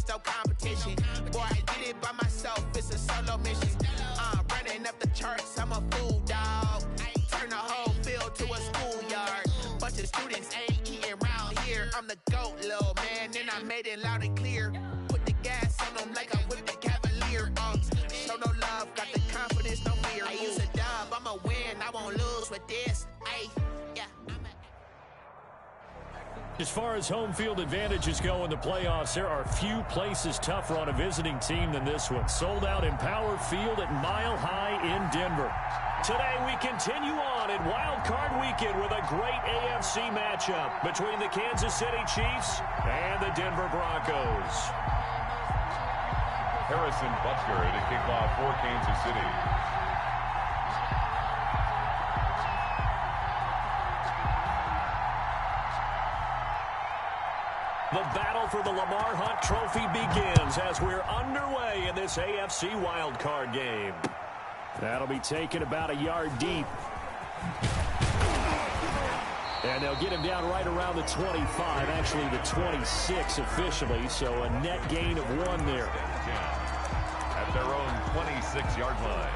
no competition. Boy, I did it by myself, it's a solo mission. Running up the charts, I'm a fool, dog. Turn the whole field to a schoolyard. Bunch of students ain't eating round here. I'm the GOAT, little man, and I made it loud and clear. Put the gas on them like I whipped the Cavalier. Show no love, got the confidence, no fear. I use a dub, I'ma win, I won't lose with this. As far as home field advantages go in the playoffs, there are few places tougher on a visiting team than this one. Sold out in Power Field at Mile High in Denver. Today we continue on in Wild Card Weekend with a great AFC matchup between the Kansas City Chiefs and the Denver Broncos. Harrison Butker to kick off for Kansas City. The battle for the Lamar Hunt Trophy begins as we're underway in this AFC wildcard game. That'll be taken about a yard deep. And they'll get him down right around the 25, actually the 26 officially, so a net gain of 1 there. At their own 26-yard line.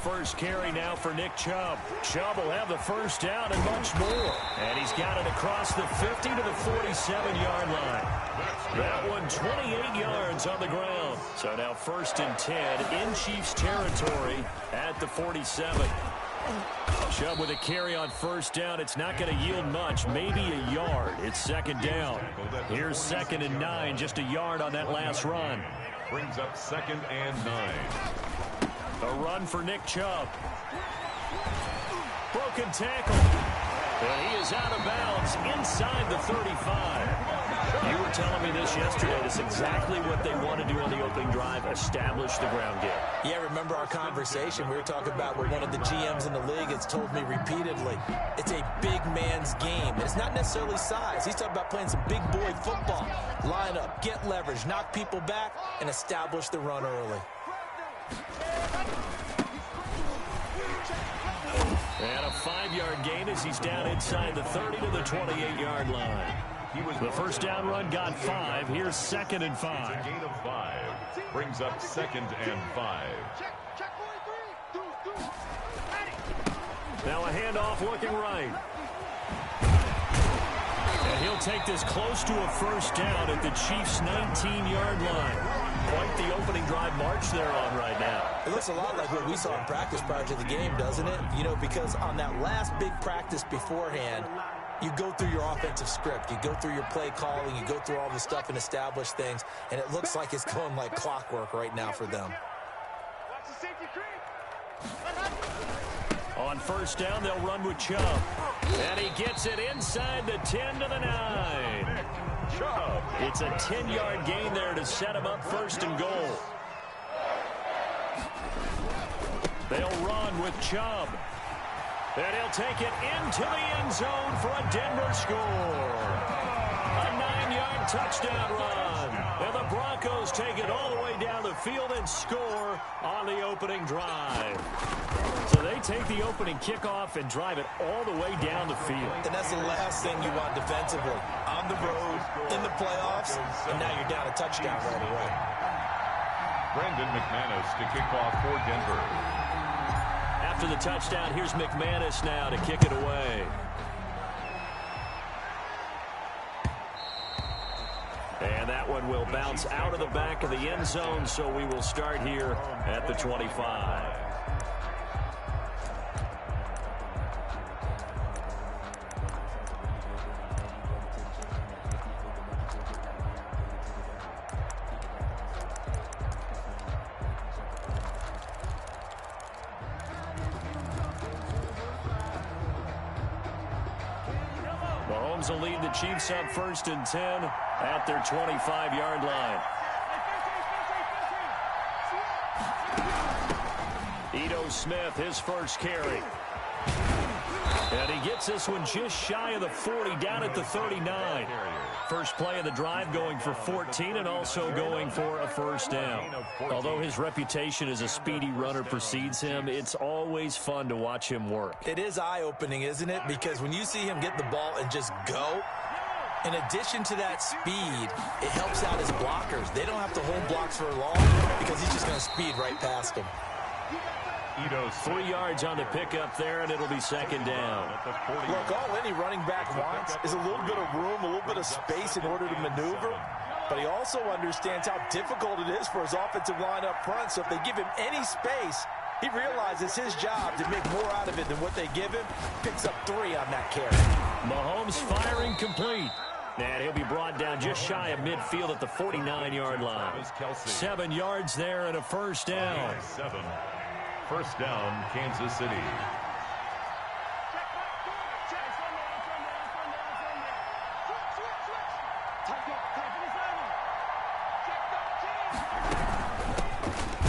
First carry now for Nick Chubb. Chubb will have the first down and much more. And he's got it across the 50 to the 47-yard line. That one 28 yards on the ground. So now 1st and 10 in Chiefs territory at the 47. Chubb with a carry on first down. It's not going to yield much, maybe a yard. It's 2nd down. Here's 2nd and 9, just a yard on that last run. Brings up 2nd and 9. A run for Nick Chubb. Broken tackle. And he is out of bounds inside the 35. You were telling me this yesterday. That's exactly what they want to do on the opening drive, establish the ground game. Yeah, remember our conversation. We were talking about what one of the GMs in the league has told me repeatedly. It's a big man's game. And it's not necessarily size. He's talking about playing some big boy football. Line up, get leverage, knock people back, and establish the run early. And a 5-yard gain as he's down inside the 30 to the 28-yard line. The first down run got 5. Here's 2nd and 5. It's a gain of 5. Brings up 2nd and 5. Now a handoff looking right. And he'll take this close to a first down at the Chiefs' 19-yard line. Quite the opening drive march they're on right now. It looks a lot like what we saw in practice prior to the game, doesn't it? You know, because on that last big practice beforehand, you go through your offensive script. You go through your play calling. You go through all the stuff and establish things. And it looks like it's going like clockwork right now for them. On first down, they'll run with Chubb. And he gets it inside the 10 to the 9. Chubb. It's a 10-yard gain there to set him up 1st and goal. They'll run with Chubb. And he'll take it into the end zone for a Denver score. A 9-yard touchdown run. And the Broncos take it all the way down the field and score on the opening drive. So they take the opening kickoff and drive it all the way down the field. And that's the last thing you want defensively. On the road, in the playoffs, and now you're down a touchdown right away. Brandon McManus to kick off for Denver. After the touchdown, here's McManus now to kick it away. And that one will bounce out of the back of the end zone, so we will start here at the 25. Mahomes will lead the Chiefs up 1st and 10 at their 25-yard line. Ito Smith, his first carry. And he gets this one just shy of the 40, down at the 39. First play of the drive going for 14 and also going for a first down. Although his reputation as a speedy runner precedes him, it's always fun to watch him work. It is eye-opening, isn't it? Because when you see him get the ball and just go, in addition to that speed, it helps out his blockers. They don't have to hold blocks for long because he's just going to speed right past them. 3 yards on the pickup there, and it'll be second down. Look, all any running back wants is a little bit of room, a little bit of space in order to maneuver. But he also understands how difficult it is for his offensive line up front. So if they give him any space, he realizes his job to make more out of it than what they give him. Picks up 3 on that carry. Mahomes firing complete. And he'll be brought down just shy of midfield at the 49-yard line. 7 yards there and a first down. 7. First down, Kansas City.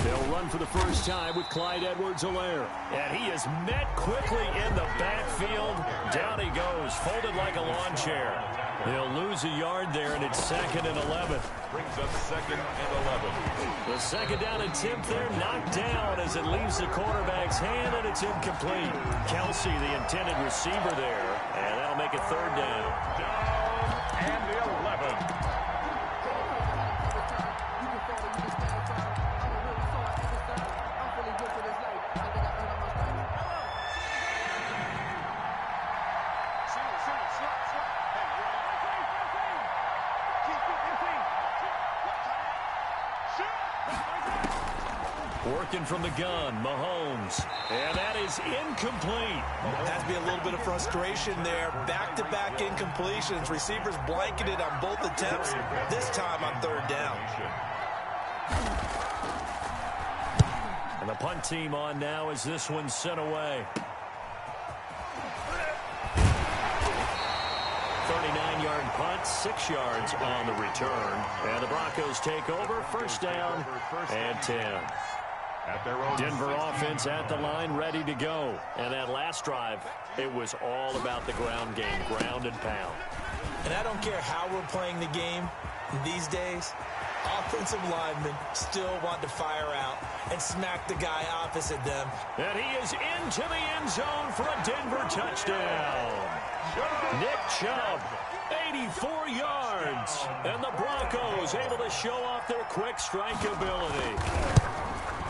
They'll run for the first time with Clyde Edwards-Helaire. And he is met quickly in the backfield. Down he goes, folded like a lawn chair. They'll lose a yard there, and it's 2nd and 11. Brings up 2nd and 11. The second down attempt there knocked down as it leaves the quarterback's hand, and it's incomplete. Kelsey, the intended receiver there, and that'll make it 3rd down. Down and the 11. Working from the gun, Mahomes. And that is incomplete. Has to be a little bit of frustration there. Back-to-back incompletions. Receivers blanketed on both attempts, this time on 3rd down. And the punt team on now as this one's sent away. 39-yard punt, 6 yards on the return. And the Broncos take over, first down and 10. Denver offense at the line, ready to go. And that last drive, it was all about the ground game, ground and pound. And I don't care how we're playing the game these days, offensive linemen still want to fire out and smack the guy opposite them. And he is into the end zone for a Denver touchdown. Nick Chubb, 84 yards. And the Broncos able to show off their quick strike ability.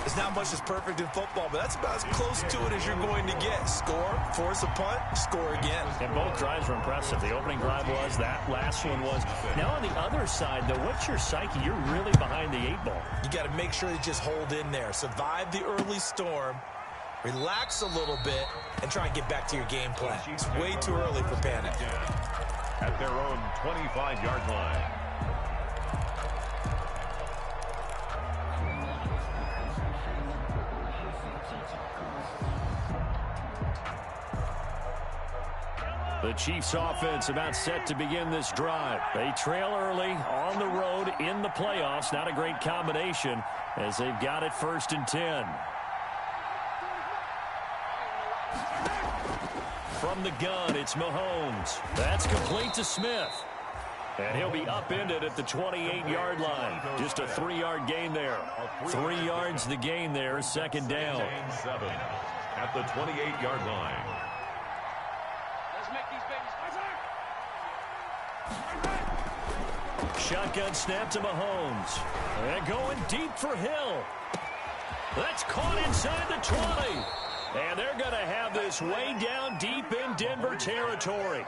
It's not much that's perfect in football, but that's about as close to it as you're going to get. Score, force a punt, score again. And both drives were impressive. The opening drive was, that last one was. Now on the other side, though, what's your psyche? You're really behind the 8 ball. You got to make sure you just hold in there. Survive the early storm, relax a little bit, and try and get back to your game plan. It's way too early for panic. At their own 25-yard line. The Chiefs offense about set to begin this drive. They trail early on the road in the playoffs. Not a great combination as they've got it 1st and 10. From the gun, it's Mahomes. That's complete to Smith. And he'll be upended at the 28-yard line. Just a 3-yard gain there. 3 yards the gain there, 2nd down. 7 at the 28-yard line. Shotgun snap to Mahomes. And going deep for Hill. That's caught inside the 20. And they're going to have this way down deep in Denver territory.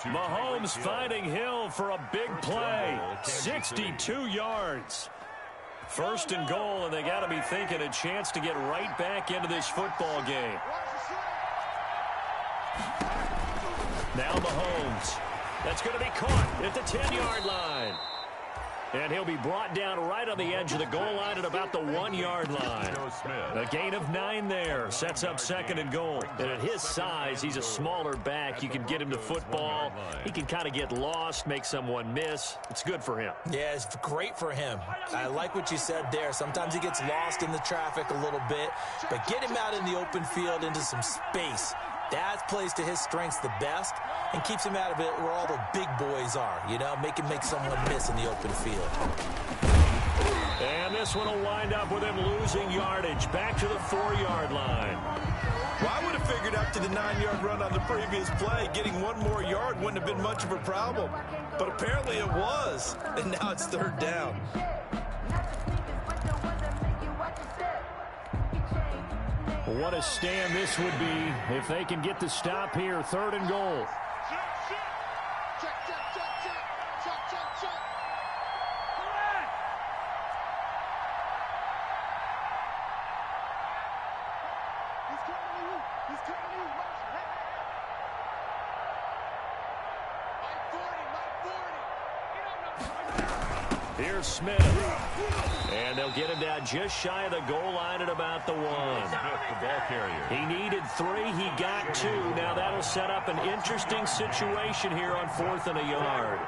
Mahomes finding Hill for a big play. 62 yards. 1st and goal, and they got to be thinking a chance to get right back into this football game. Now Mahomes. That's going to be caught at the 10-yard line. And he'll be brought down right on the edge of the goal line at about the 1-yard line. A gain of 9 there. Sets up 2nd and goal. And at his size, he's a smaller back. You can get him to football. He can kind of get lost, make someone miss. It's good for him. Yeah, it's great for him. I like what you said there. Sometimes he gets lost in the traffic a little bit. But get him out in the open field into some space. That plays to his strengths the best and keeps him out of it where all the big boys are, you know, make someone miss in the open field. And this one will wind up with him losing yardage back to the 4-yard line. Well, I would have figured after the 9-yard run on the previous play, getting one more yard wouldn't have been much of a problem. But apparently it was, and now it's 3rd down. What a stand this would be if they can get the stop here. 3rd and goal. Here's Smith. And they'll get him down just shy of the goal line at about the 1. Smith, the ball carrier. He needed 3. He got 2. Now that'll set up an interesting situation here on 4th and a yard.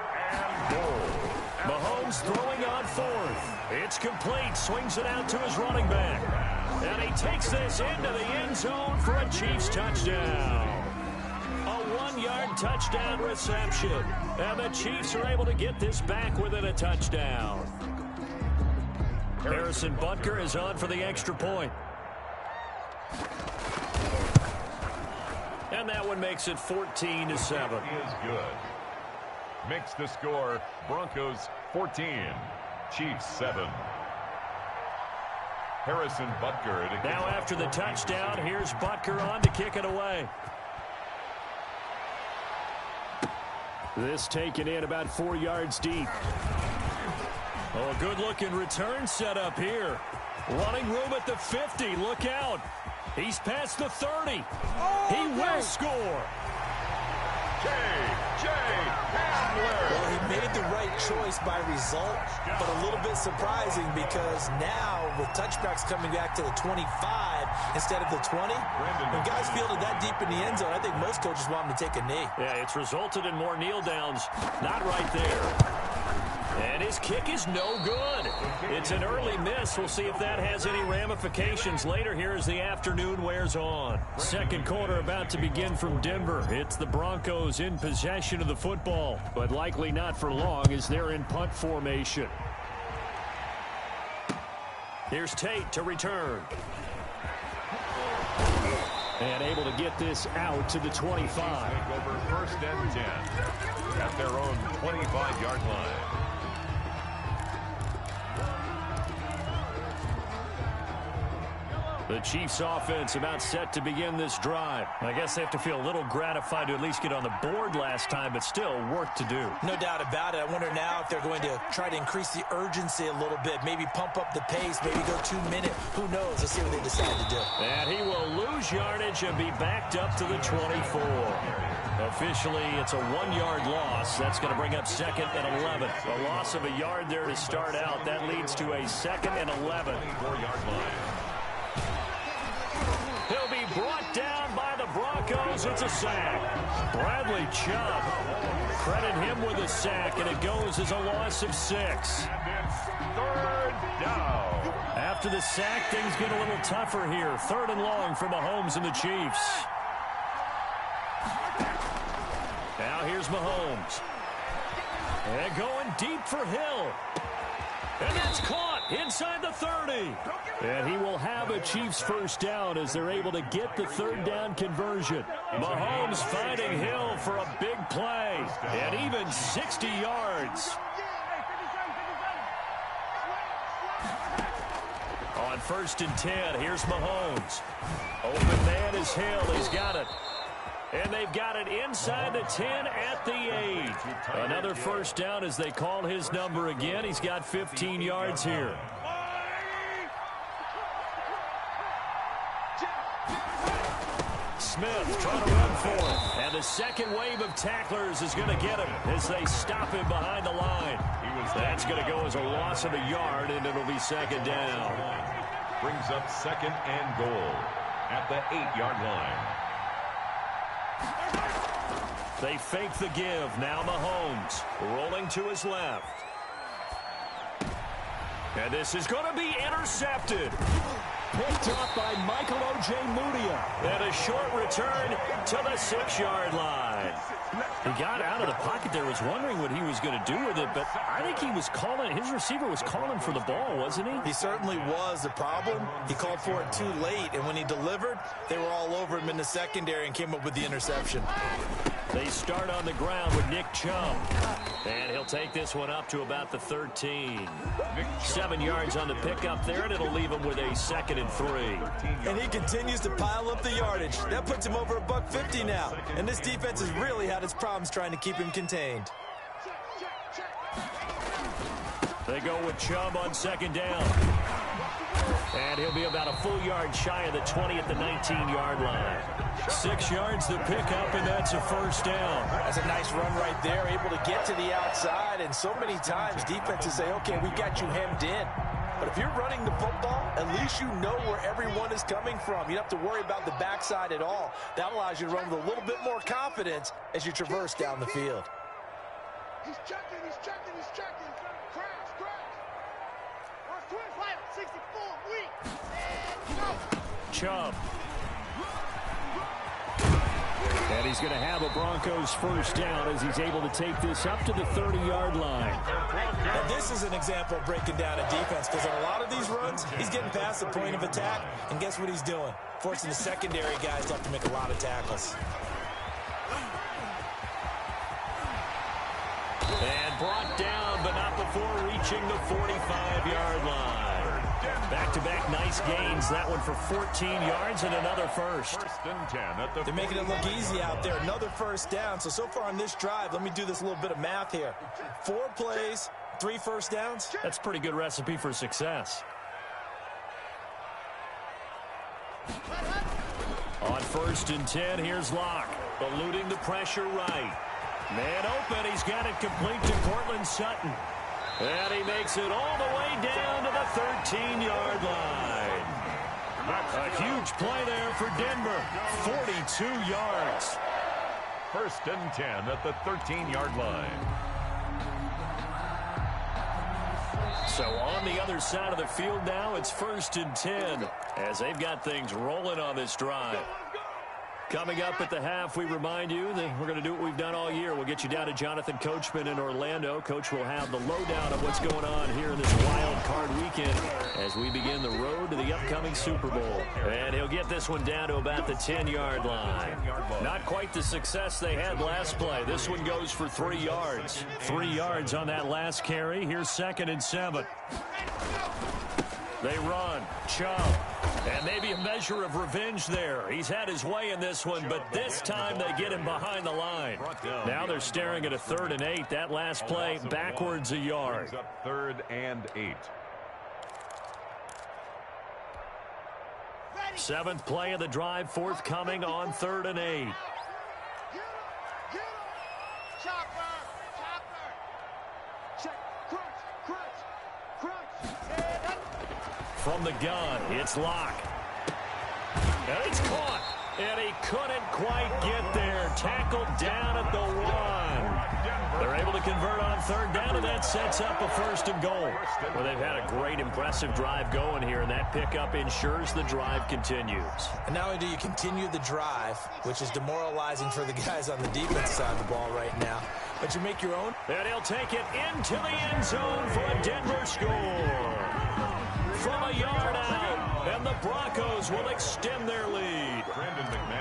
Mahomes throwing on 4th. It's complete. Swings it out to his running back. And he takes this into the end zone for a Chiefs touchdown. A 1-yard touchdown reception. And the Chiefs are able to get this back within a touchdown. Harrison Butker is on for the extra point. And that one makes it 14-7. He is good. Makes the score Broncos 14, Chiefs 7. Harrison Butker. Now after the touchdown, here's Butker on to kick it away. This taken in about 4 yards deep. Oh, a good-looking return set up here. Running room at the 50. Look out. He's past the 30. He will score. J.J. Hamler. Well, he made the right choice by result, but a little bit surprising because now with touchbacks coming back to the 25 instead of the 20, when guys fielded that deep in the end zone, I think most coaches want him to take a knee. Yeah, it's resulted in more kneel downs. Not right there. And his kick is no good. It's an early miss. We'll see if that has any ramifications later here as the afternoon wears on. Second quarter about to begin from Denver. It's the Broncos in possession of the football, but likely not for long as they're in punt formation. Here's Tate to return. And able to get this out to the 25. Take over 1st and 10 at their own 25-yard line. The Chiefs offense about set to begin this drive. I guess they have to feel a little gratified to at least get on the board last time, but still work to do. No doubt about it. I wonder now if they're going to try to increase the urgency a little bit, maybe pump up the pace, maybe go 2 minutes. Who knows? Let's see what they decide to do. And he will lose yardage and be backed up to the 24. Officially, it's a 1-yard loss. That's going to bring up 2nd and 11. A loss of a yard there to start out. That leads to a 2nd and 11. 4-yard line. He'll be brought down by the Broncos. It's a sack. Bradley Chubb. Credit him with a sack, and it goes as a loss of 6. And it's 3rd down. After the sack, things get a little tougher here. 3rd and long for Mahomes and the Chiefs. Now here's Mahomes. And going deep for Hill. And that's caught inside the 30. And he will have a Chiefs first down as they're able to get the 3rd down conversion. Mahomes finding Hill for a big play. And even 60 yards. On 1st and 10, here's Mahomes. Open man is Hill. He's got it. And they've got it inside the 10 at the 8. Another first down as they call his number again. He's got 15 yards here. Smith trying to run for it. And the second wave of tacklers is going to get him as they stop him behind the line. That's going to go as a loss of a yard, and it'll be 2nd down. Brings up 2nd and goal at the 8-yard line. They fake the give. Now Mahomes rolling to his left. And this is going to be intercepted. Picked up by Michael O.J. Mudia. And a short return to the 6-yard line. He got out of the pocket there, was wondering what he was going to do with it, but I think he was calling, his receiver was calling for the ball, wasn't he? He certainly was. The problem, he called for it too late, and when he delivered, they were all over him in the secondary and came up with the interception. They start on the ground with Nick Chubb. And he'll take this one up to about the 13. 7 yards on the pickup there, and it'll leave him with a 2nd and 3. And he continues to pile up the yardage. That puts him over $150 now. And this defense has really had its problems trying to keep him contained. They go with Chubb on 2nd down. And he'll be about a full yard shy of the 20 at the 19-yard line. 6 yards to pick up, and that's a 1st down. That's a nice run right there, able to get to the outside. And so many times defenses say, okay, we've got you hemmed in. But if you're running the football, at least you know where everyone is coming from. You don't have to worry about the backside at all. That allows you to run with a little bit more confidence as you traverse down the field. He's checking, he's checking, he's checking. Crash, crash. First twin flight, 64, weak. And go. Chubb. And he's going to have a Broncos 1st down as he's able to take this up to the 30-yard line. Now this is an example of breaking down a defense, because on a lot of these runs, he's getting past the point of attack, and guess what he's doing? Forcing the secondary guys to have to make a lot of tackles. And brought down, but not before reaching the 45-yard line. Back-to-back nice gains. That one for 14 yards and another 1st. 1st and 10 at the. They're making it look easy out there. Another 1st down. So far on this drive, let me do this little bit of math here. 4 plays, 3 1st downs. That's a pretty good recipe for success. On 1st and 10, here's Locke. Eluding the pressure right. Man open, he's got it complete to Cortland Sutton. And he makes it all the way down to the 13-yard line. A huge play there for Denver. 42 yards. 1st and 10 at the 13-yard line. So on the other side of the field now, it's 1st and 10 as they've got things rolling on this drive. Coming up at the half, we remind you that we're going to do what we've done all year. We'll get you down to Jonathan Coachman in Orlando. Coach will have the lowdown of what's going on here in this wild card weekend as we begin the road to the upcoming Super Bowl. And he'll get this one down to about the 10-yard line. Not quite the success they had last play. This one goes for 3 yards. 3 yards on that last carry. Here's 2nd and 7. They run. Chubb. And maybe a measure of revenge there. He's had his way in this one, but this time they get him behind the line. Now they're staring at a 3rd and 8. That last play backwards a yard. 3rd and 8. 7th play of the drive forthcoming on 3rd and 8. From the gun, it's Locke. And it's caught. And he couldn't quite get there. Tackled down at the 1. They're able to convert on 3rd down, and that sets up a 1st and goal. Well, they've had a great, impressive drive going here, and that pickup ensures the drive continues. And not only do you continue the drive, which is demoralizing for the guys on the defense side of the ball right now, but you make your own. And he'll take it into the end zone for a Denver score. From a yard out, and the Broncos will extend their lead.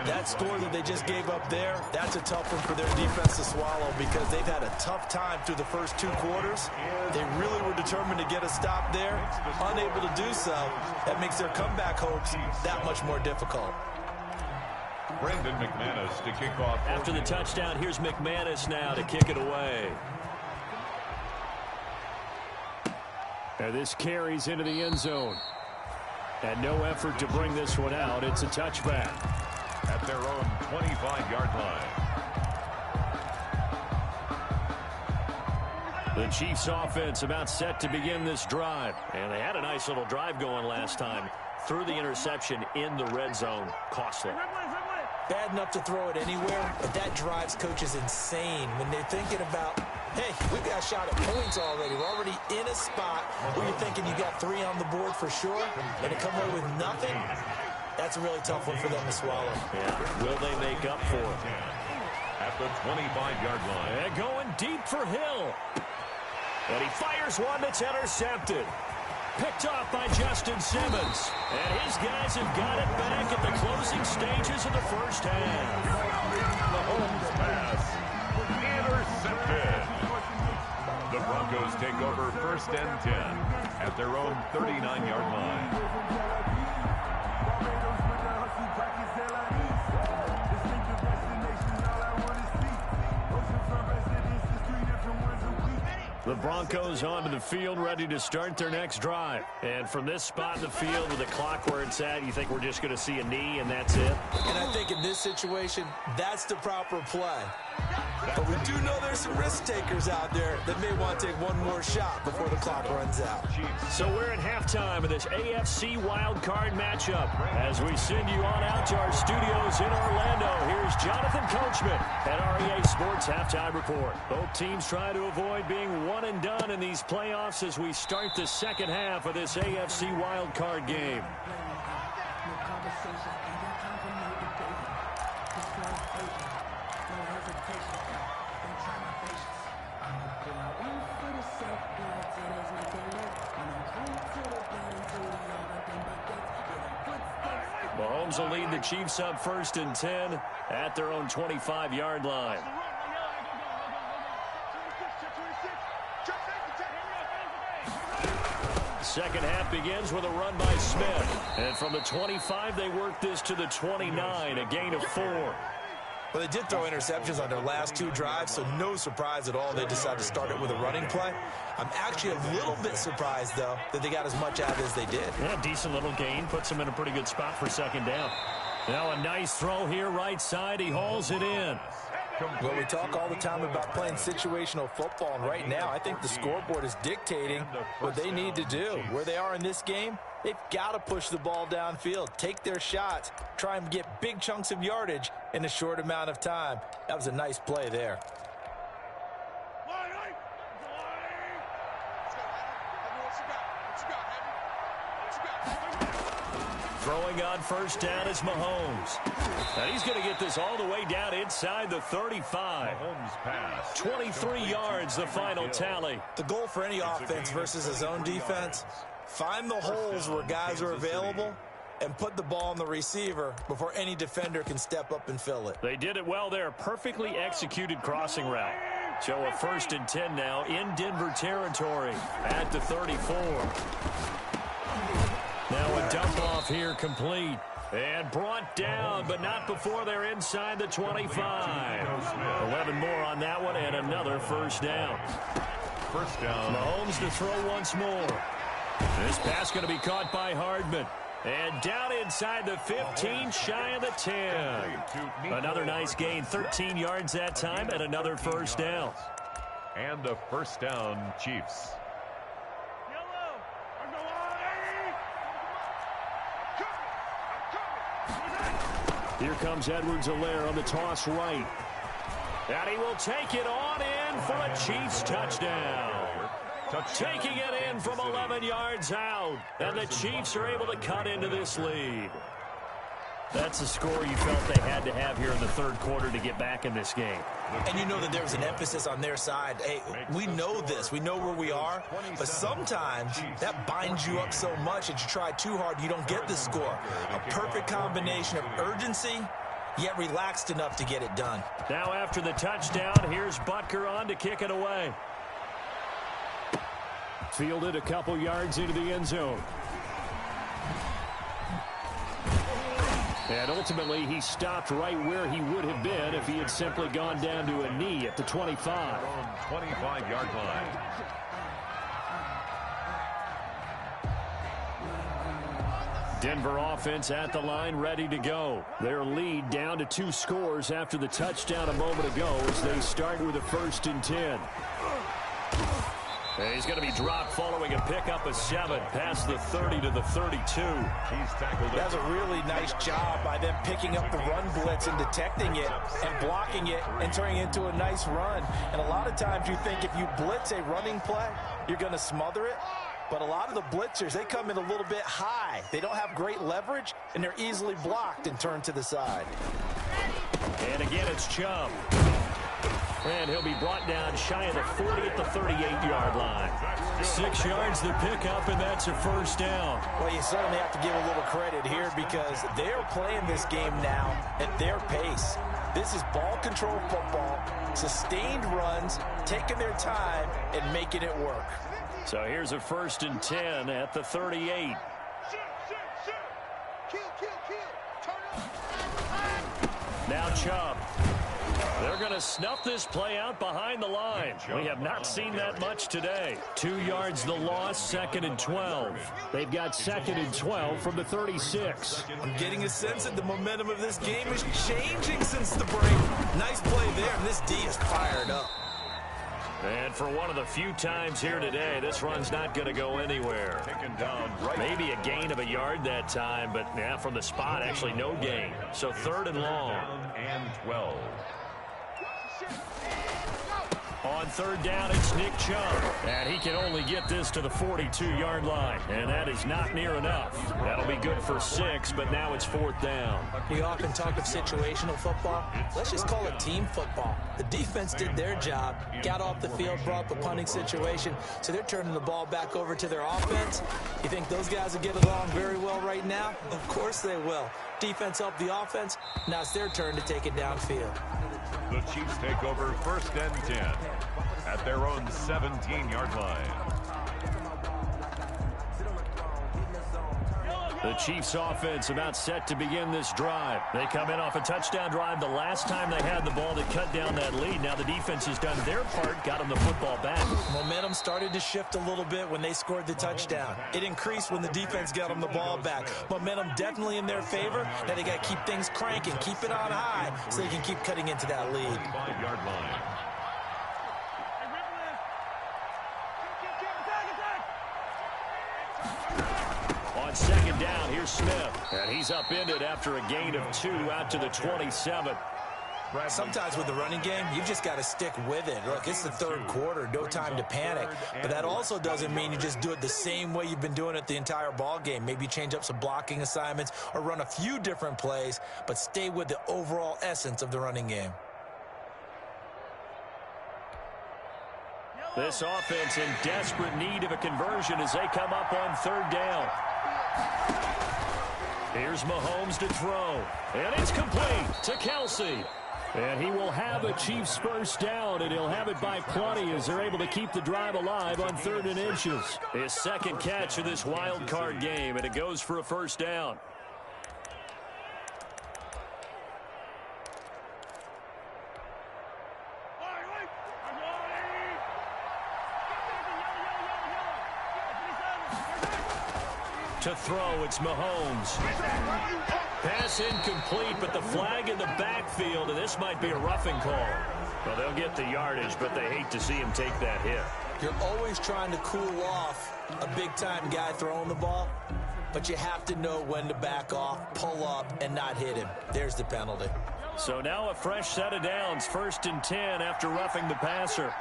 That score that they just gave up there, that's a tough one for their defense to swallow because they've had a tough time through the first 2 quarters. They really were determined to get a stop there, unable to do so. That makes their comeback hopes that much more difficult. Brendan McManus to kick off. After the touchdown, here's McManus now to kick it away. And this carries into the end zone. And no effort to bring this one out. It's a touchback. At their own 25-yard line. The Chiefs offense about set to begin this drive. And they had a nice little drive going last time. Threw the interception in the red zone. Costly. Bad enough to throw it anywhere, but that drives coaches insane when they're thinking about hey, we've got a shot at points already. We're already in a spot where you're thinking you got 3 on the board for sure, and to come away with nothing, that's a really tough one for them to swallow. Yeah. Will they make up for it? At the 25-yard line. And going deep for Hill. And he fires one that's intercepted. Picked off by Justin Simmons. And his guys have got it back at the closing stages of the first half. Mahomes pass. Intercepted. The Broncos take over 1st and 10 at their own 39-yard line. The Broncos onto the field, ready to start their next drive. And from this spot in the field with the clock where it's at, you think we're just going to see a knee and that's it? And I think in this situation, that's the proper play. But we do know there's some risk takers out there that may want to take one more shot before the clock runs out. So we're at halftime of this AFC wildcard matchup. As we send you on out to our studios in Orlando, here's Jonathan Coachman at REA Sports Halftime Report. Both teams try to avoid being one and done in these playoffs as we start the second half of this AFC wildcard game. Mahomes will lead the Chiefs up 1st and 10 at their own 25-yard line. Second half begins with a run by Smith. And from the 25, they work this to the 29, a gain of 4. Well, they did throw interceptions on their last 2 drives, so no surprise at all they decided to start it with a running play. I'm actually a little bit surprised, though, that they got as much out as they did. Yeah, decent little gain. Puts them in a pretty good spot for 2nd down. Now a nice throw here, right side. He hauls it in. Well, we talk all the time about playing situational football, and right now I think the scoreboard is dictating what they need to do. Where they are in this game, they've got to push the ball downfield, take their shots, try and get big chunks of yardage in a short amount of time. That was a nice play there. Throwing on 1st down is Mahomes. And he's going to get this all the way down inside the 35. Mahomes pass. 23 yards, the final tally. The goal for any offense versus a zone defense, find the holes where guys are available and put the ball on the receiver before any defender can step up and fill it. They did it well there. Perfectly executed crossing route. So a 1st and 10 now in Denver territory at the 34. Now a dump off here complete. And brought down, but not before they're inside the 25. 11 more on that one, and another 1st down. 1st down. Mahomes to throw once more. This pass going to be caught by Hardman. And down inside the 15, shy of the 10. Another nice gain, 13 yards that time, and another 1st down. And a 1st down, Chiefs. Here comes Edwards-Helaire on the toss right. And he will take it on in for a Chiefs touchdown. Taking it in from 11 yards out. And the Chiefs are able to cut into this lead. That's the score you felt they had to have here in the 3rd quarter to get back in this game. And you know that there was an emphasis on their side. Hey, we know this. We know where we are. But sometimes that binds you up so much that you try too hard, you don't get the score. A perfect combination of urgency, yet relaxed enough to get it done. Now after the touchdown, here's Butker on to kick it away. Fielded a couple yards into the end zone. And ultimately, he stopped right where he would have been if he had simply gone down to a knee at the 25. 25-yard line. Denver offense at the line, ready to go. Their lead down to 2 scores after the touchdown a moment ago as they start with a 1st and 10. And he's going to be dropped following a pickup of 7 past the 30 to the 32. He's tackled. That's a really nice job by them picking up the run blitz and detecting it and blocking it and turning it into a nice run. And a lot of times you think if you blitz a running play, you're going to smother it. But a lot of the blitzers, they come in a little bit high. They don't have great leverage, and they're easily blocked and turned to the side. And again, it's Chubb. And he'll be brought down shy of the 40 at the 38-yard line. 6 yards the pickup, and that's a first down. Well, you certainly have to give a little credit here because they're playing this game now at their pace. This is ball control football, sustained runs, taking their time, and making it work. So here's a 1st and 10 at the 38. Now Chubb. They're going to snuff this play out behind the line. We have not seen that much today. 2 yards the loss, 2nd and 12. They've got 2nd and 12 from the 36. I'm getting a sense that the momentum of this game is changing since the break. Nice play there, and this D is fired up. And for one of the few times here today, this run's not going to go anywhere. Taken down right. Maybe a gain of a yard that time, but yeah, from the spot, actually no gain. So 3rd and long. And 12. On 3rd down, it's Nick Chubb. And he can only get this to the 42-yard line. And that is not near enough. That'll be good for 6, but now it's 4th down. We often talk of situational football. Let's just call it team football. The defense did their job, got off the field, brought the punting situation, so they're turning the ball back over to their offense. You think those guys will get along very well right now? Of course they will. Defense helped the offense. Now it's their turn to take it downfield. The Chiefs take over 1st and 10 at their own 17-yard line. The Chiefs offense about set to begin this drive. They come in off a touchdown drive the last time they had the ball to cut down that lead. Now the defense has done their part, got them the football back. Momentum started to shift a little bit when they scored the touchdown. It increased when the defense got them the ball back. Momentum definitely in their favor. Now they got to keep things cranking, keep it on high so they can keep cutting into that lead. 5-yard line. On 2nd down, here's Smith. And he's upended after a gain of 2 out to the 27. Sometimes with the running game, you've just got to stick with it. Look, it's the 3rd quarter, no time to panic. But that also doesn't mean you just do it the same way you've been doing it the entire ball game. Maybe change up some blocking assignments or run a few different plays, but stay with the overall essence of the running game. This offense in desperate need of a conversion as they come up on 3rd down. Here's Mahomes to throw. And it's complete to Kelsey. And he will have a Chiefs 1st down, and he'll have it by plenty as they're able to keep the drive alive on 3rd and inches. His 2nd catch of this wild card game, and it goes for a 1st down. To throw, it's Mahomes. Pass incomplete, but the flag in the backfield, and this might be a roughing call. Well, they'll get the yardage, but they hate to see him take that hit. You're always trying to cool off a big-time guy throwing the ball, but you have to know when to back off, pull up, and not hit him. There's the penalty. So now a fresh set of downs, 1st and 10 after roughing the passer.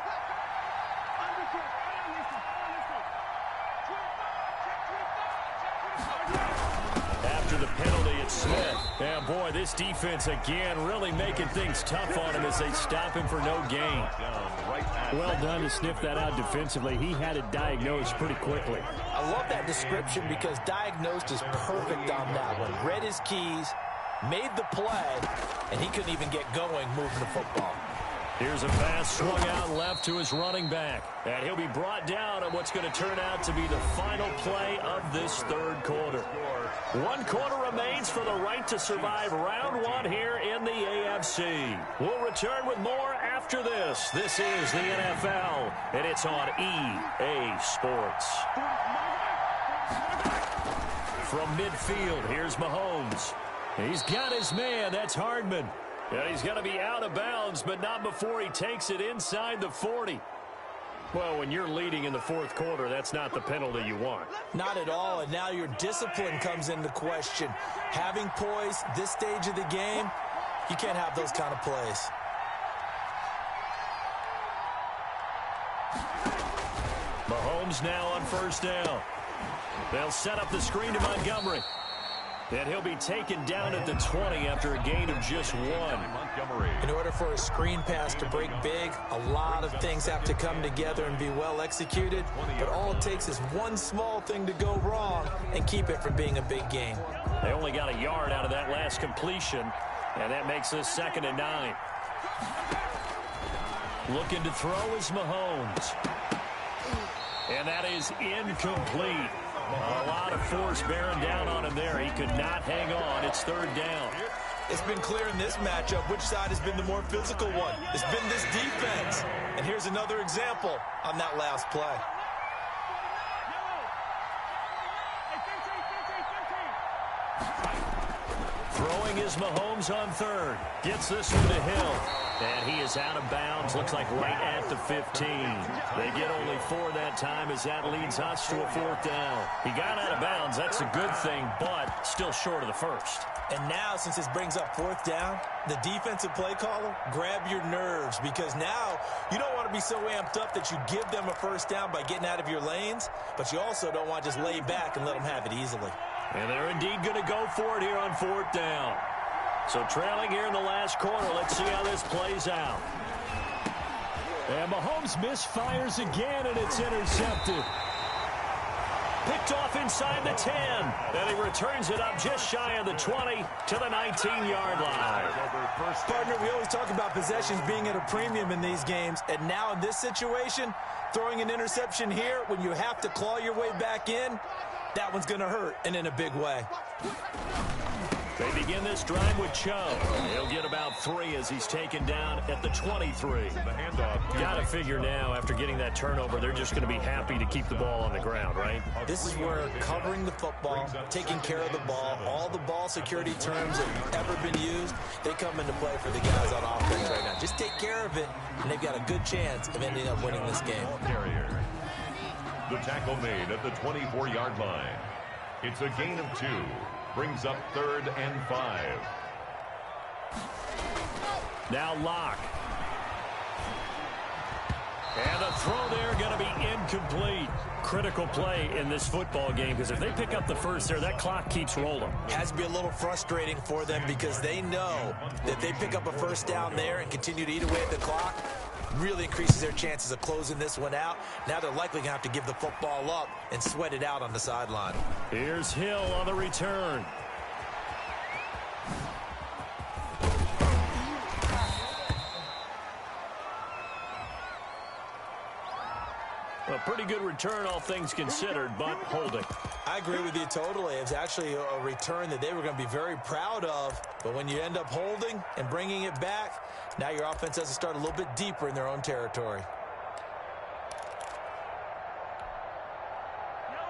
After the penalty, it's Smith. And boy, this defense again really making things tough on him as they stop him for no gain. Well done to sniff that out defensively. He had it diagnosed pretty quickly. I love that description because diagnosed is perfect on that one. Read his keys, made the play, and he couldn't even get going moving the football. Here's a pass swung out left to his running back. And he'll be brought down on what's going to turn out to be the final play of this 3rd quarter. 1 quarter remains for the right to survive round 1 here in the AFC. We'll return with more after this. This is the NFL, and it's on EA Sports. From midfield, here's Mahomes. He's got his man. That's Hardman. And he's going to be out of bounds, but not before he takes it inside the 40. Well, when you're leading in the fourth quarter, that's not the penalty you want. Not at all, and now your discipline comes into question. Having poise this stage of the game, you can't have those kind of plays. Mahomes now on first down. They'll set up the screen to Montgomery. And he'll be taken down at the 20 after a gain of just 1. In order for a screen pass to break big, a lot of things have to come together and be well executed. But all it takes is one small thing to go wrong and keep it from being a big game. They only got a yard out of that last completion, and that makes this 2nd and 9. Looking to throw is Mahomes. And that is incomplete. A lot of force bearing down on him there. He could not hang on. It's 3rd down. It's been clear in this matchup which side has been the more physical one. It's been this defense. And here's another example on that last play. Throwing is Mahomes on 3rd. Gets this one to Hill. And he is out of bounds. Looks like right at the 15. They get only 4 that time as that leads us to a 4th down. He got out of bounds. That's a good thing, but still short of the 1st. And now, since this brings up 4th down, the defensive play caller, grab your nerves, because now you don't want to be so amped up that you give them a 1st down by getting out of your lanes, but you also don't want to just lay back and let them have it easily. And they're indeed going to go for it here on 4th down. So trailing here in the last quarter. Let's see how this plays out. And Mahomes misfires again, and it's intercepted. Picked off inside the 10. And he returns it up just shy of the 20 to the 19-yard line. Partner, we always talk about possessions being at a premium in these games. And now in this situation, throwing an interception here when you have to claw your way back in, that one's going to hurt, and in a big way. They begin this drive with Chubb. He'll get about 3 as he's taken down at the 23. The handoff. Got to figure now, after getting that turnover, they're just going to be happy to keep the ball on the ground, right? This is where covering the football, taking care of the ball, all the ball security terms that have ever been used, they come into play for the guys on offense right now. Just take care of it, and they've got a good chance of ending up winning this game. Carrier. The tackle made at the 24-yard line. It's a gain of 2. Brings up 3rd and 5. Now Locke. And the throw there going to be incomplete. Critical play in this football game, because if they pick up the 1st there, that clock keeps rolling. Has to be a little frustrating for them, because they know that they pick up a 1st down there and continue to eat away at the clock, really increases their chances of closing this one out. Now they're likely going to have to give the football up and sweat it out on the sideline. Here's Hill on the return. A pretty good return, all things considered, but holding. I agree with you totally. It's actually a return that they were going to be very proud of. But when you end up holding and bringing it back, now your offense has to start a little bit deeper in their own territory.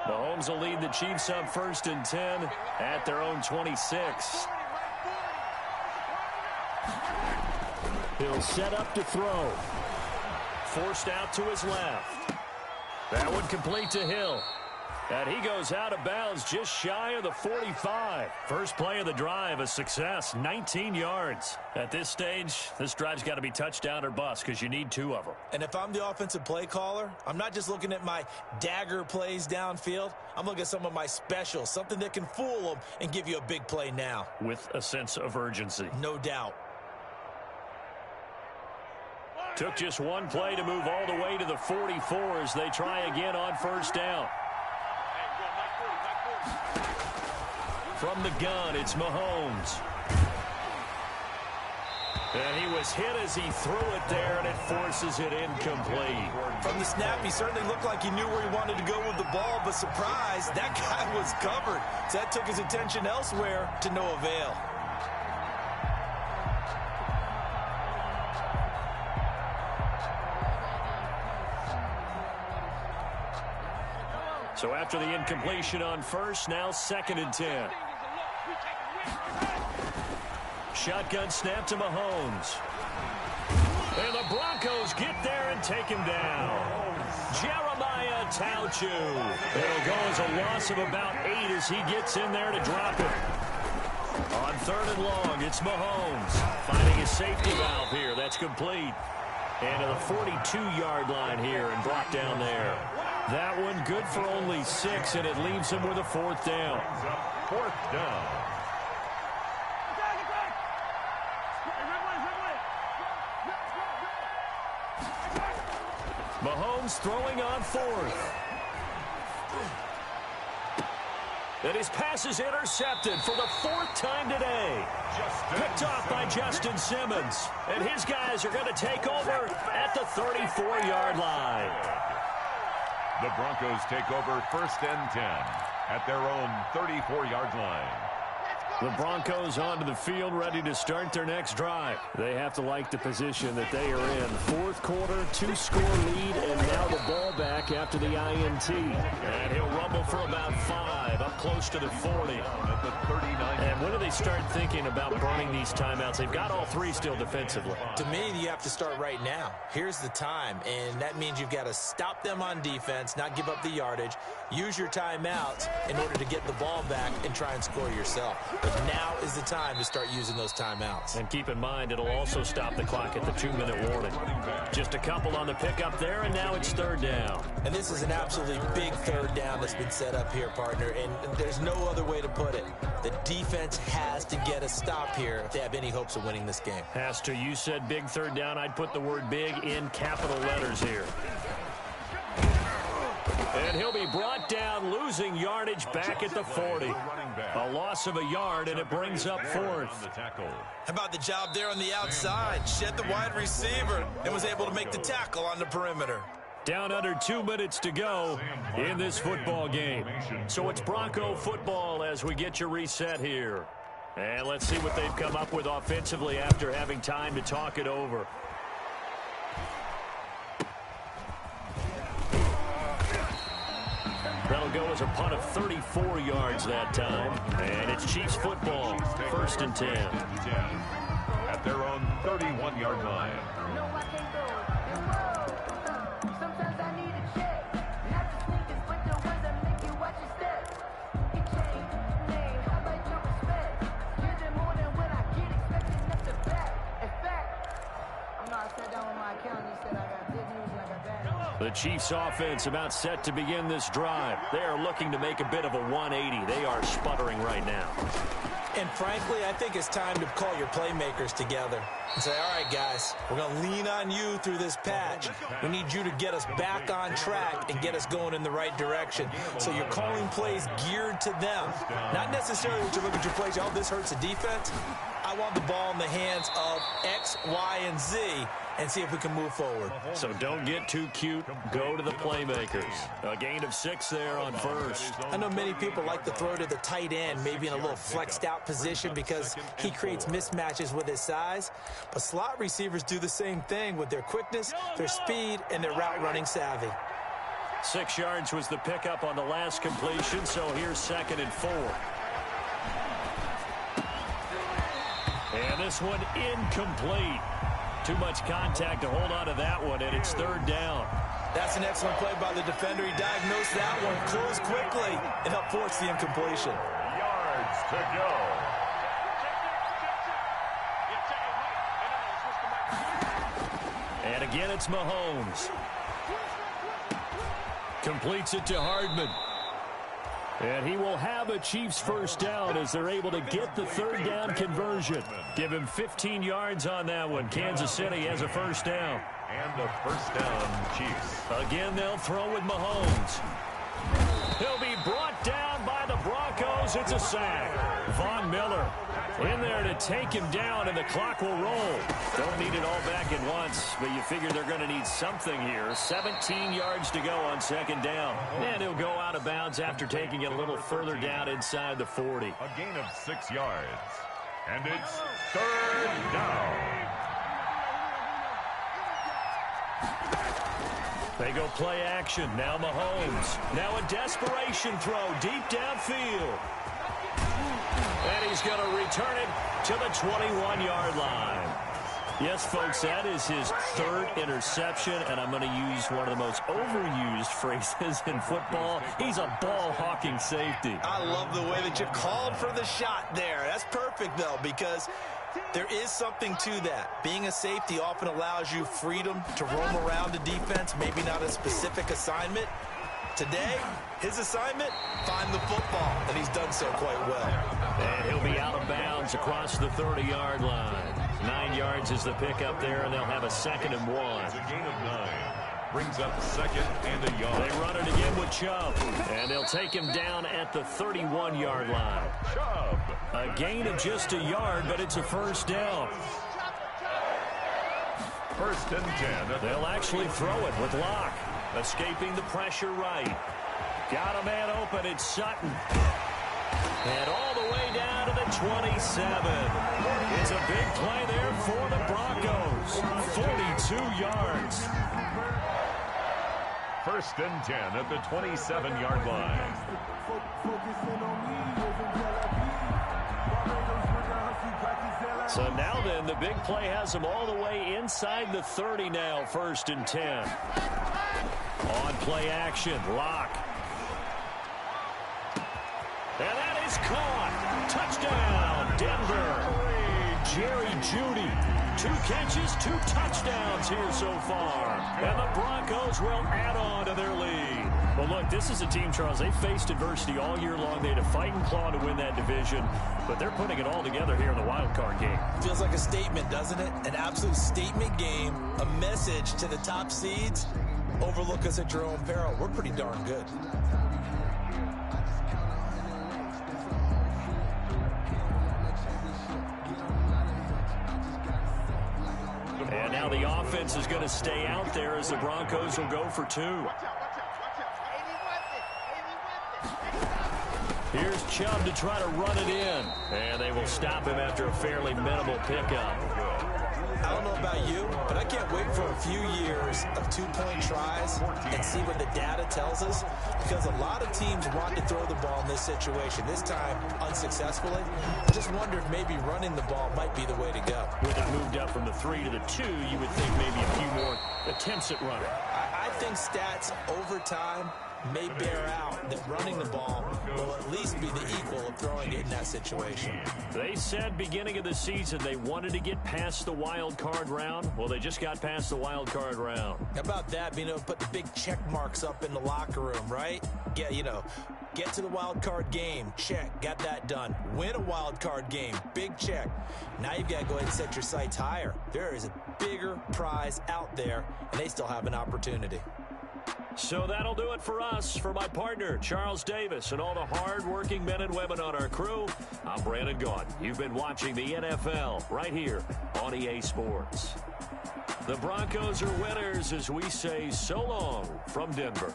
Mahomes will lead the Chiefs up 1st and 10 at their own 26. He'll set up to throw. Forced out to his left. That one complete to Hill. And he goes out of bounds just shy of the 45. First play of the drive, a success, 19 yards. At this stage, this drive's got to be touchdown or bust, because you need 2 of them. And if I'm the offensive play caller, I'm not just looking at my dagger plays downfield. I'm looking at some of my specials, something that can fool them and give you a big play now. With a sense of urgency. No doubt. Took just one play to move all the way to the 44 as they try again on 1st down. From the gun, it's Mahomes. And he was hit as he threw it there, and it forces it incomplete. From the snap, he certainly looked like he knew where he wanted to go with the ball, but surprise, that guy was covered. So that took his attention elsewhere to no avail. So after the incompletion on 1st, now 2nd and 10. Shotgun snap to Mahomes. And the Broncos get there and take him down. Jeremiah Tauchu. It'll go as a loss of about 8 as he gets in there to drop it. On 3rd and long, it's Mahomes finding his safety valve here. That's complete. And to the 42-yard line here and brought down there. That one good for only 6, and it leaves him with a 4th down. 4th down. Mahomes throwing on 4th. And his pass is intercepted for the 4th time today. Picked off by Justin Simmons. And his guys are going to take over at the 34-yard line. The Broncos take over 1st and 10 at their own 34-yard line. The Broncos onto the field, ready to start their next drive. They have to like the position that they are in. 4th quarter, 2-score lead, and now the ball back after the INT. And he'll rumble for about 5, up close to the 40. At the 39. And when do they start thinking about burning these timeouts? They've got all 3 still defensively. To me, you have to start right now. Here's the time, and that means you've got to stop them on defense, not give up the yardage, use your timeouts in order to get the ball back and try and score yourself. But now is the time to start using those timeouts. And keep in mind, it'll also stop the clock at the 2-minute warning. Just a couple on the pickup there, and now it's 3rd down. And this is an absolutely big 3rd down that's been set up here, partner, and there's no other way to put it. The defense has to get a stop here if they have any hopes of winning this game. Has to. You said big 3rd down. I'd put the word big in capital letters here. And he'll be brought down, losing yardage back at the 40. A loss of a yard, and it brings up 4th. How about the job there on the outside? Shed the wide receiver and was able to make the tackle on the perimeter. Down under 2 minutes to go in this football game. So it's Bronco football as we get you reset here. And let's see what they've come up with offensively after having time to talk it over. That'll go as a punt of 34 yards that time. And it's Chiefs football, 1st and 10. At their own 31-yard line. The Chiefs offense about set to begin this drive. They are looking to make a bit of a 180. They are sputtering right now. And frankly, I think it's time to call your playmakers together and say, all right, guys, we're going to lean on you through this patch. We need you to get us back on track and get us going in the right direction. So you're calling plays geared to them. Not necessarily that you look at your plays, oh, this hurts the defense. I want the ball in the hands of X, Y, and Z and see if we can move forward. So don't get too cute. Go to the playmakers. A gain of 6 there on 1st. I know many people like to throw to the tight end, maybe in a little flexed out position because he creates mismatches with his size. But slot receivers do the same thing with their quickness, their speed, and their route running savvy. 6 yards was the pickup on the last completion, so here's 2nd and 4. And this one incomplete. Too much contact to hold on to that one, and it's 3rd down. That's an excellent play by the defender. He diagnosed that one, closed quickly, and helped force the incompletion. Yards to go. And again, it's Mahomes. Completes it to Hardman. And he will have a Chiefs 1st down as they're able to get the 3rd down conversion. Give him 15 yards on that one. Kansas City has a 1st down. And the 1st down, Chiefs. Again, they'll throw with Mahomes. He'll be brought down by the Broncos. It's a sack. Von Miller in there to take him down, and the clock will roll. Don't need it all back at once, but you figure they're going to need something here. 17 yards to go on 2nd down. And he'll go out of bounds after taking it a little further down inside the 40. A gain of 6 yards. And it's 3rd down. They go play action. Now Mahomes. Now a desperation throw deep downfield. And he's going to return it to the 21-yard line. Yes, folks, that is his third interception, and I'm going to use one of the most overused phrases in football. He's a ball-hawking safety. I love the way that you called for the shot there. That's perfect, though, because there is something to that. Being a safety often allows you freedom to roam around the defense, maybe not a specific assignment. Today, his assignment, find the football, and he's done so quite well. And he'll be out of bounds across the 30-yard line. 9 yards is the pickup there, and they'll have a 2nd and 1. It's a gain of 9. Brings up 2nd and a yard. They run it again with Chubb, and they'll take him down at the 31-yard line. Chubb. A gain of just a yard, but it's a first down. 1st and 10. They'll actually throw it with Locke. Escaping the pressure right. Got a man open. It's Sutton. And all the way down to the 27. It's a big play there for the Broncos. 42 yards. 1st and 10 at the 27-yard line. So now then, the big play has them all the way inside the 30 now. 1st and 10. On play action, Locke. And that is caught. Touchdown, Denver. Jerry Jeudy. 2 catches, 2 touchdowns here so far. And the Broncos will add on to their lead. Well, look, this is a team, Charles, they faced adversity all year long. They had to fight and claw to win that division, but they're putting it all together here in the wild card game. Feels like a statement, doesn't it? An absolute statement game, a message to the top seeds. Overlook us at your own peril. We're pretty darn good. And now the offense is going to stay out there as the Broncos will go for 2. Here's Chubb to try to run it in. And they will stop him after a fairly minimal pickup. I don't know about you, but I can't wait for a few years of 2-point tries and see what the data tells us, because a lot of teams want to throw the ball in this situation, this time unsuccessfully. I just wonder if maybe running the ball might be the way to go. With it moved up from the 3 to the 2, you would think maybe a few more attempts at running. I think stats over time may bear out that running the ball will at least be the equal of throwing it in that situation. They said beginning of the season they wanted to get past the wild card round. Well, they just got past the wild card round. How about that, being able to put the big check marks up in the locker room, right? Yeah, you know, get to the wild card game, check, got that done. Win a wild card game, big check. Now you've got to go ahead and set your sights higher. There is a bigger prize out there, and they still have an opportunity. So that'll do it for us. For my partner, Charles Davis, and all the hard-working men and women on our crew, I'm Brandon Gaudin. You've been watching the NFL right here on EA Sports. The Broncos are winners as we say so long from Denver.